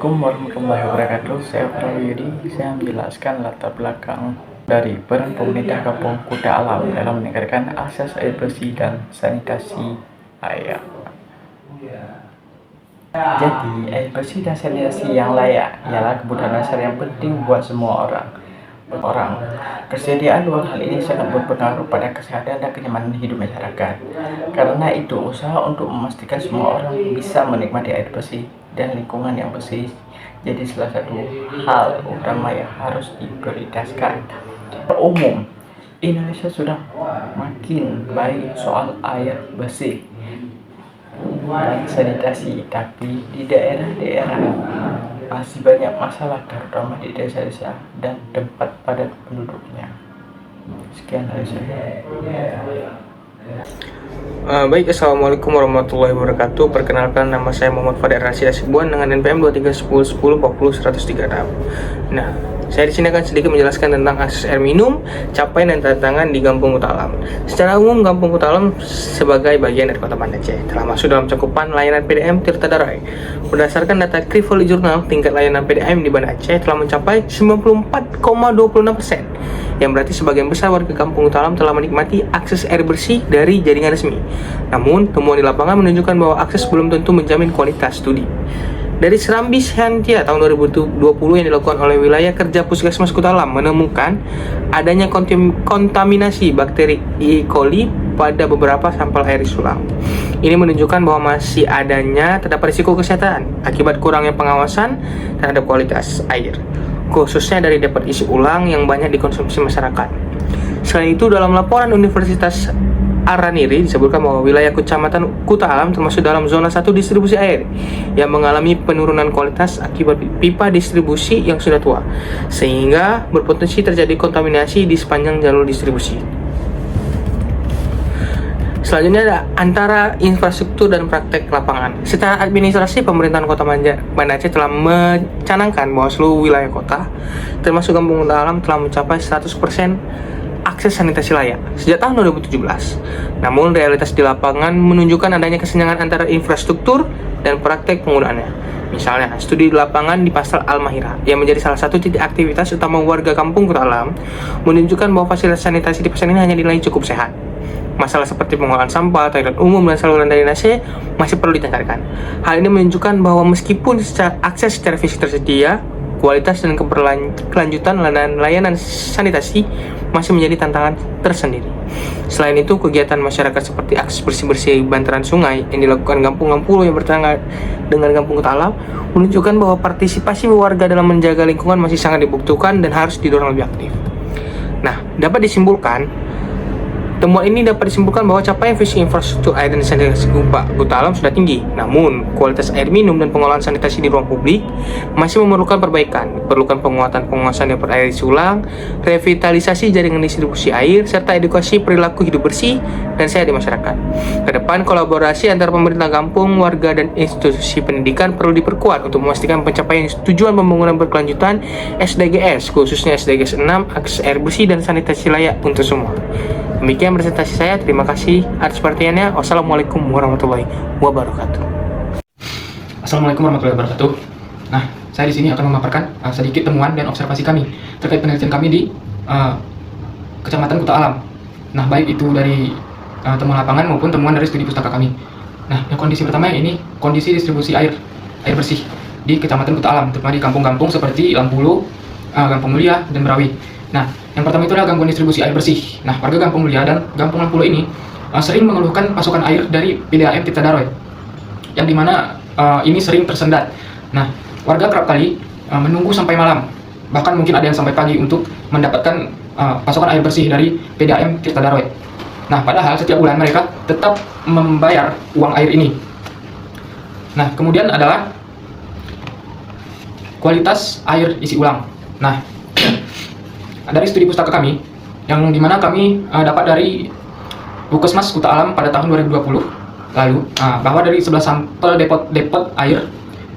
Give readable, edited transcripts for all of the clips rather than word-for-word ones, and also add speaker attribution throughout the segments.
Speaker 1: Assalamualaikum warahmatullahi wabarakatuh. Saya Prawyudi. Saya menjelaskan latar belakang dari peran pemerintah Kampung Kuta Alam dalam meningkatkan akses air bersih dan sanitasi air. Jadi, air bersih dan sanitasi yang layak ialah kebutuhan dasar yang penting buat semua orang. Kesediaan dua hal ini sangat berpengaruh pada kesehatan dan kenyamanan hidup masyarakat. Karena itu, usaha untuk memastikan semua orang bisa menikmati air bersih dan lingkungan yang bersih jadi salah satu hal utama yang harus diprioritaskan. Umum, Indonesia sudah makin baik soal air bersih dan sanitasi, tapi di daerah-daerah masih banyak masalah, terutama di desa-desa dan tempat padat penduduknya. Sekian dari saya.
Speaker 2: Baik, Assalamualaikum warahmatullahi wabarakatuh. Perkenalkan, nama saya Muhammad Fadil Rasid Asibuan dengan NPM 23101040 Nah, saya di sini akan sedikit menjelaskan tentang akses air minum, capaian dan tantangan di Kampung Kuta Alam. Secara umum, Kampung Kuta Alam sebagai bagian dari Kota Banda Aceh telah masuk dalam cakupan layanan PDAM Tirta Darai. Berdasarkan data Krivoli Journal, tingkat layanan PDAM di Banda Aceh telah mencapai 94,26%, yang berarti sebagian besar warga Kampung Kuta Alam telah menikmati akses air bersih dari jaringan resmi. Namun, temuan di lapangan menunjukkan bahwa akses belum tentu menjamin kualitas studi. Dari Serambi Shantia tahun 2020 yang dilakukan oleh wilayah kerja Puskesmas Kuta Alam menemukan adanya kontaminasi bakteri E. coli pada beberapa sampel air sulang. Ini menunjukkan bahwa masih adanya terdapat risiko kesehatan akibat kurangnya pengawasan terhadap kualitas air, khususnya dari dapat isi ulang yang banyak dikonsumsi masyarakat. Selain itu, dalam laporan Universitas Araniri disebutkan bahwa wilayah Kecamatan Kuta Alam termasuk dalam zona 1 distribusi air yang mengalami penurunan kualitas akibat pipa distribusi yang sudah tua, sehingga berpotensi terjadi kontaminasi di sepanjang jalur distribusi. Selanjutnya ada antara infrastruktur dan praktek lapangan. Secara administrasi, pemerintahan Kota Banda Aceh telah mencanangkan bahwa seluruh wilayah kota, termasuk Kampung Kuta Alam, telah mencapai 100% akses sanitasi layak sejak tahun 2017. Namun, realitas di lapangan menunjukkan adanya kesenjangan antara infrastruktur dan praktek penggunaannya. Misalnya, studi di lapangan di Pasar Al-Mahira yang menjadi salah satu titik aktivitas utama warga Kampung Kuta Alam menunjukkan bahwa fasilitas sanitasi di pasar ini hanya dinilai cukup sehat. Masalah seperti pengolahan sampah, toilet umum, dan saluran drainase masih perlu ditingkatkan. Hal ini menunjukkan bahwa meskipun akses secara fisik tersedia, kualitas dan keberlanjutan layanan sanitasi masih menjadi tantangan tersendiri. Selain itu, kegiatan masyarakat seperti akses bersih-bersih bantaran sungai yang dilakukan Kampung Pulau yang bertetangga dengan Kampung Kuta Alam menunjukkan bahwa partisipasi warga dalam menjaga lingkungan masih sangat dibutuhkan dan harus didorong lebih aktif. Nah, temuan ini dapat disimpulkan bahwa capaian visi infrastruktur air dan sanitasi Kuta Alam sudah tinggi. Namun, kualitas air minum dan pengolahan sanitasi di ruang publik masih memerlukan perbaikan. Diperlukan penguatan pengawasan dapur air sulang, revitalisasi jaringan distribusi air, serta edukasi perilaku hidup bersih dan sehat di masyarakat. Kedepan, kolaborasi antara pemerintah kampung, warga, dan institusi pendidikan perlu diperkuat untuk memastikan pencapaian tujuan pembangunan berkelanjutan SDGs, khususnya SDGs 6, akses air bersih dan sanitasi layak untuk semua. Demikian presentasi saya. Terima kasih atas perhatiannya. Wassalamualaikum warahmatullahi wabarakatuh.
Speaker 3: Assalamualaikum warahmatullahi wabarakatuh. Nah, saya di sini akan memaparkan sedikit temuan dan observasi kami terkait penelitian kami di Kecamatan Kuta Alam. Nah, baik itu dari temuan lapangan maupun temuan dari studi pustaka kami. Nah, yang kondisi pertama ini kondisi distribusi air bersih di Kecamatan Kuta Alam, terutama di kampung-kampung seperti Lampulu, Kampung Mulia, dan Merawi. Nah, yang pertama itu adalah gangguan distribusi air bersih. Nah, warga Kampung Mulia dan Kampung Lampulu ini sering mengeluhkan pasokan air dari PDAM Tirta Darai, yang dimana ini sering tersendat. Nah, warga kerap kali menunggu sampai malam, bahkan mungkin ada yang sampai pagi untuk mendapatkan pasokan air bersih dari PDAM Tirta Darai. Nah, padahal setiap bulan mereka tetap membayar uang air ini. Nah, kemudian adalah kualitas air isi ulang. Nah, dari studi pustaka kami, yang dimana kami dapat dari Puskesmas Kuta Alam pada tahun 2020 lalu, bahwa dari 11 sampel depot air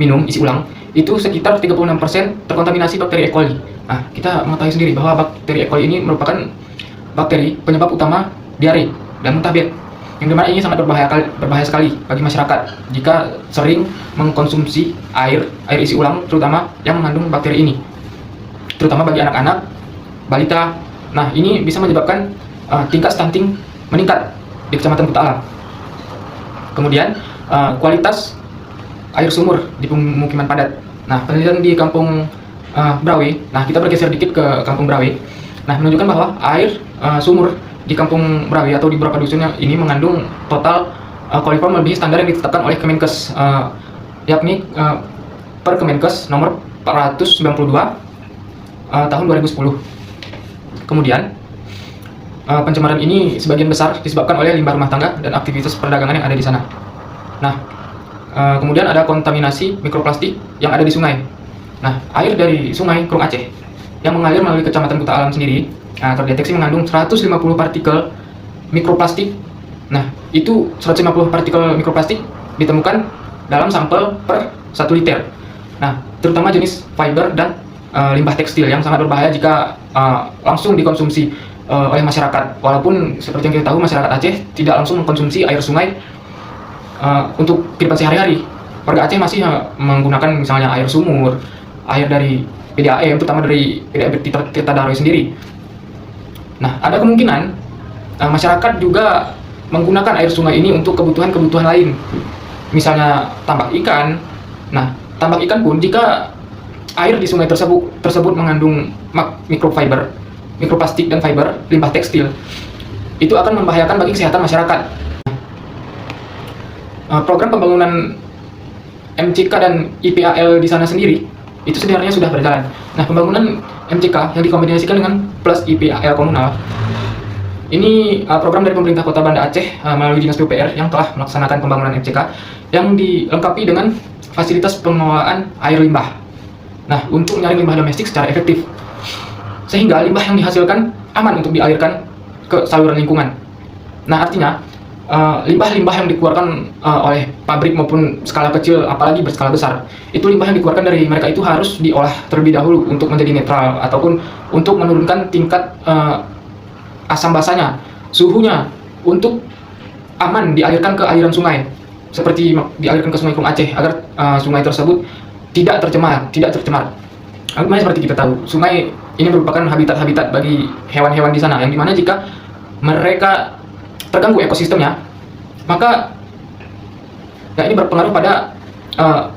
Speaker 3: minum isi ulang, itu sekitar 36% terkontaminasi bakteri E. coli. Nah, kita mengetahui sendiri bahwa bakteri E. coli ini merupakan bakteri penyebab utama diare dan muntah bed. yang dimana ini sangat berbahaya sekali bagi masyarakat jika sering mengkonsumsi air isi ulang, terutama yang mengandung bakteri ini, terutama bagi anak-anak, balita. Nah, ini bisa menyebabkan tingkat stunting meningkat di Kecamatan Kuta Alam. Kemudian kualitas air sumur di pemukiman padat. Nah, penelitian di Kampung Brawe, nah kita bergeser dikit ke Kampung Brawe. Nah, menunjukkan bahwa air sumur di Kampung Brawe atau di beberapa dusunnya ini mengandung total koliform melebihi standar yang ditetapkan oleh Kemenkes, yakni per nomor 492 tahun 2010. Kemudian pencemaran ini sebagian besar disebabkan oleh limbah rumah tangga dan aktivitas perdagangan yang ada di sana. Nah, kemudian ada kontaminasi mikroplastik yang ada di sungai. Nah, air dari sungai Krung Aceh yang mengalir melalui Kecamatan Kuta Alam sendiri terdeteksi mengandung 150 partikel mikroplastik. Nah, itu 150 partikel mikroplastik ditemukan dalam sampel per 1 liter. Nah, terutama jenis fiber dan limbah tekstil yang sangat berbahaya jika langsung dikonsumsi oleh masyarakat. Walaupun seperti yang kita tahu, masyarakat Aceh tidak langsung mengkonsumsi air sungai untuk kehidupan sehari-hari. Warga Aceh masih menggunakan misalnya air sumur, air dari PDAM, terutama dari PDAM Tirta Daroy sendiri. Nah, ada kemungkinan masyarakat juga menggunakan air sungai ini untuk kebutuhan-kebutuhan lain, misalnya tambak ikan. Nah, tambak ikan pun jika air di sungai tersebut mengandung mikrofiber, mikroplastik dan fiber limbah tekstil, itu akan membahayakan bagi kesehatan masyarakat. Program pembangunan MCK dan IPAL di sana sendiri itu sebenarnya sudah berjalan. Nah, pembangunan MCK yang dikombinasikan dengan plus IPAL komunal ini program dari pemerintah Kota Banda Aceh melalui Dinas PUPR yang telah melaksanakan pembangunan MCK yang dilengkapi dengan fasilitas pengelolaan air limbah. Nah, untuk menyaring limbah domestik secara efektif, sehingga limbah yang dihasilkan aman untuk dialirkan ke saluran lingkungan. Nah, artinya limbah-limbah yang dikeluarkan oleh pabrik maupun skala kecil, apalagi berskala besar, itu limbah yang dikeluarkan dari mereka itu harus diolah terlebih dahulu untuk menjadi netral ataupun untuk menurunkan tingkat asam basanya, suhunya, untuk aman dialirkan ke aliran sungai, seperti dialirkan ke Sungai Krung Aceh agar sungai tersebut tidak tercemar. Makanya seperti kita tahu, sungai ini merupakan habitat-habitat bagi hewan-hewan di sana, yang dimana jika mereka terganggu ekosistemnya, maka ini berpengaruh pada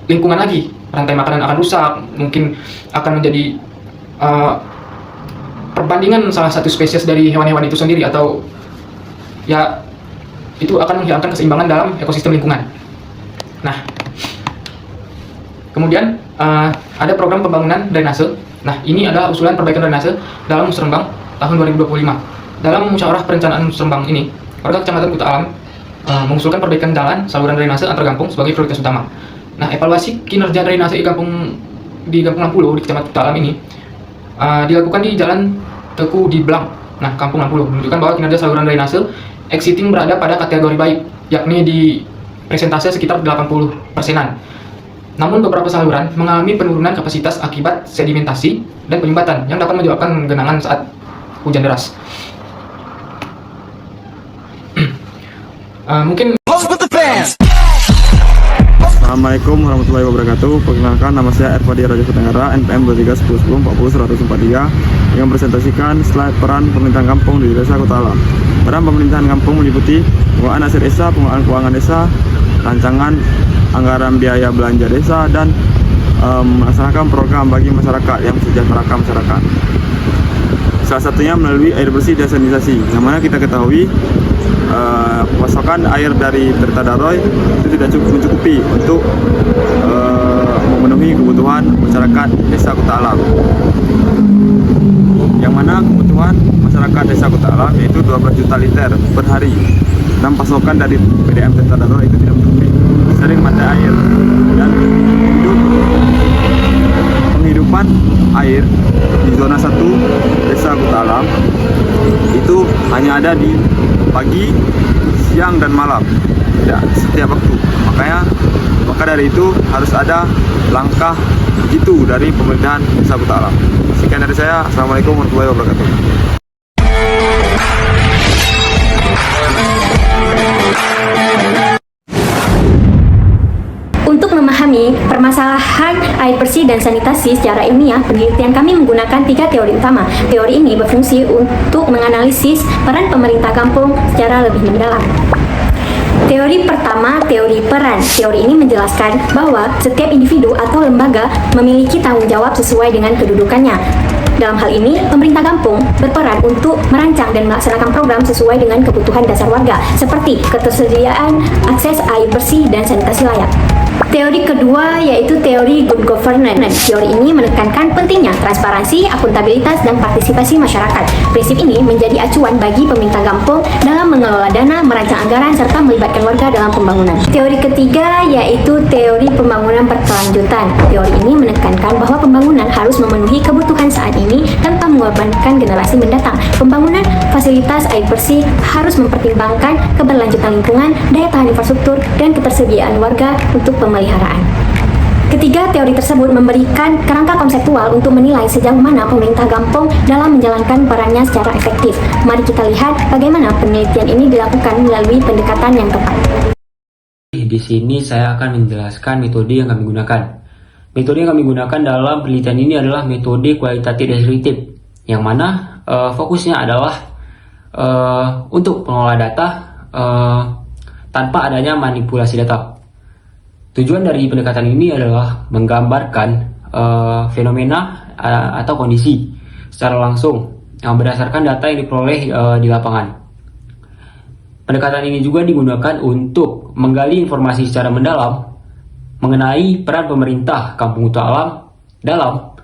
Speaker 3: lingkungan lagi. Rantai makanan akan rusak, mungkin akan menjadi perbandingan salah satu spesies dari hewan-hewan itu sendiri, atau ya itu akan menghilangkan keseimbangan dalam ekosistem lingkungan. Nah, kemudian ada program pembangunan drainase. Nah, ini adalah usulan perbaikan drainase dalam Musrembang tahun 2025. Dalam musyawarah perencanaan Musrembang ini, warga Kecamatan Kuta Alam mengusulkan perbaikan jalan saluran drainase antar kampung sebagai prioritas utama. Nah, evaluasi kinerja drainase di Kampung Lampulo di Kecamatan Kuta Alam ini dilakukan di Jalan Teku di Blang. Nah, Kampung Lampulo menunjukkan bahwa kinerja saluran drainase exiting berada pada kategori baik, yakni di persentase sekitar 80%-an. Namun beberapa saluran mengalami penurunan kapasitas akibat sedimentasi dan penyumbatan yang dapat menyebabkan genangan saat hujan deras. Mungkin
Speaker 4: Assalamualaikum warahmatullahi wabarakatuh. Perkenalkan, nama saya Ervadi Raja Tenggara, NPM 23101040 yang presentasikan slide peran pemerintahan kampung di Desa Kuta Alam. Peran pemerintahan kampung meliputi pengelolaan aset desa, pengelolaan keuangan desa, rancangan anggaran biaya belanja desa, dan melaksanakan program bagi masyarakat yang mensejahterakan masyarakat. Salah satunya melalui air bersih dan sanitasi, yang mana kita ketahui pasokan air dari Tirta Daroy itu tidak mencukupi untuk memenuhi kebutuhan masyarakat Desa Kuta Alam. Yang mana kebutuhan masyarakat Desa Kuta Alam yaitu 12 juta liter per hari, dan pasokan dari PDAM Tirta Daroy itu tidak mencukupi, sering mati air, dan penghidupan air di zona 1 Desa Kuta Alam itu hanya ada di pagi, siang, dan malam, tidak setiap waktu. Maka dari itu harus ada langkah itu dari pemerintahan Desa Kuta Alam. Sekian dari saya. Assalamualaikum warahmatullahi wabarakatuh.
Speaker 5: Untuk memahami permasalahan air bersih dan sanitasi secara ilmiah, penelitian kami menggunakan 3 teori utama. Teori ini berfungsi untuk menganalisis peran pemerintah kampung secara lebih mendalam. Teori pertama, teori peran. Teori ini menjelaskan bahwa setiap individu atau lembaga memiliki tanggung jawab sesuai dengan kedudukannya. Dalam hal ini, pemerintah kampung berperan untuk merancang dan melaksanakan program sesuai dengan kebutuhan dasar warga, seperti ketersediaan akses air bersih dan sanitasi layak. Teori kedua yaitu teori good governance. Teori ini menekankan pentingnya transparansi, akuntabilitas, dan partisipasi masyarakat. Prinsip ini menjadi acuan bagi pemerintah kampung dalam mengelola dana, merancang anggaran, serta melibatkan warga dalam pembangunan. Teori ketiga yaitu teori pembangunan berkelanjutan. Teori ini menekankan bahwa pembangunan harus memenuhi kebutuhan saat ini tanpa mengorbankan generasi mendatang. Pembangunan fasilitas air bersih harus mempertimbangkan keberlanjutan lingkungan, daya tahan infrastruktur, dan ketersediaan warga untuk pemeliharaan. Ketiga teori tersebut memberikan kerangka konseptual untuk menilai sejauh mana pemerintah kampung dalam menjalankan perannya secara efektif. Mari kita lihat bagaimana penelitian ini dilakukan melalui pendekatan yang tepat.
Speaker 6: Di sini saya akan menjelaskan metode yang kami gunakan. Metode yang kami gunakan dalam penelitian ini adalah metode kualitatif deskriptif, yang mana fokusnya adalah untuk pengelola data tanpa adanya manipulasi data. Tujuan dari pendekatan ini adalah menggambarkan fenomena atau kondisi secara langsung yang berdasarkan data yang diperoleh di lapangan. Pendekatan ini juga digunakan untuk menggali informasi secara mendalam mengenai peran pemerintah Kampung Huta Alam dalam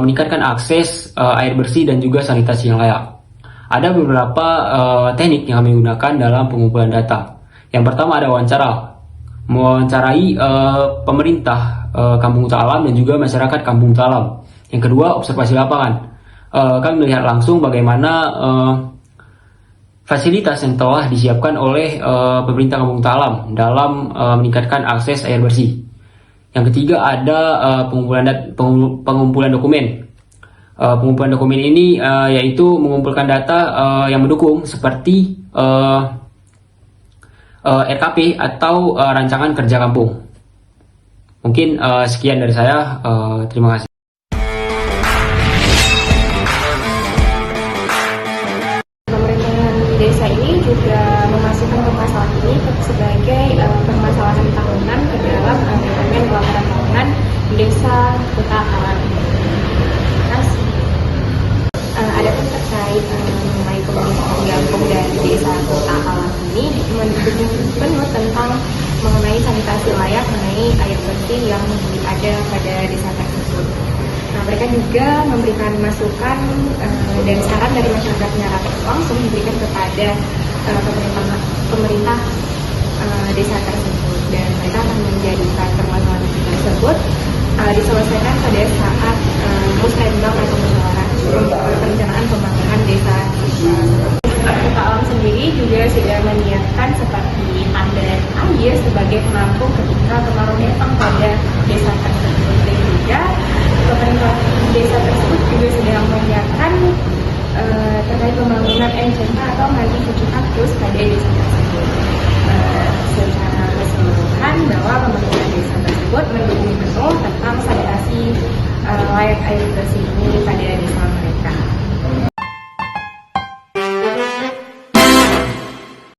Speaker 6: meningkatkan akses air bersih dan juga sanitasi yang layak. Ada beberapa teknik yang kami gunakan dalam pengumpulan data. Yang pertama ada mewawancarai pemerintah Kampung Huta Alam dan juga masyarakat Kampung Huta Alam. Yang kedua, observasi lapangan. Kami melihat langsung bagaimana fasilitas yang telah disiapkan oleh pemerintah Kampung Huta Alam dalam meningkatkan akses air bersih. Yang ketiga ada pengumpulan dokumen. Pengumpulan dokumen ini yaitu mengumpulkan data yang mendukung seperti RKP atau rancangan kerja kampung. Mungkin sekian dari saya. Terima kasih.
Speaker 7: Pemerintahan desa ini juga memasukkan permasalahan ini sebagai permasalahan tahunan ke dalam dokumen laporan tahunan desa Huta Alam. Adapun terkait mengenai pemerintahan kampung dan desa Huta Alam ini penuh tentang mengenai sanitasi layak, mengenai air bersih yang ada pada desa tersebut. Nah, mereka juga memberikan masukan dan saran dari masyarakat secara langsung diberikan kepada pemerintah desa tersebut, dan mereka akan menjadikan permasalahan tersebut diselesaikan pada saat musrembang atau musyawarah perencanaan pembangunan desa. Huta Alam sendiri juga sudah menyiapkan seperti tanda air sebagai penampung ketika kemarau datang pada desa tersebut, dan juga pemerintah desa tersebut juga sedang menyiapkan terkait pembangunan MCK atau mandi cuci kakus pada desa tersebut. Secara keseluruhan bahwa pemerintah desa tersebut mendukung penuh tentang sanitasi layak air bersih ini.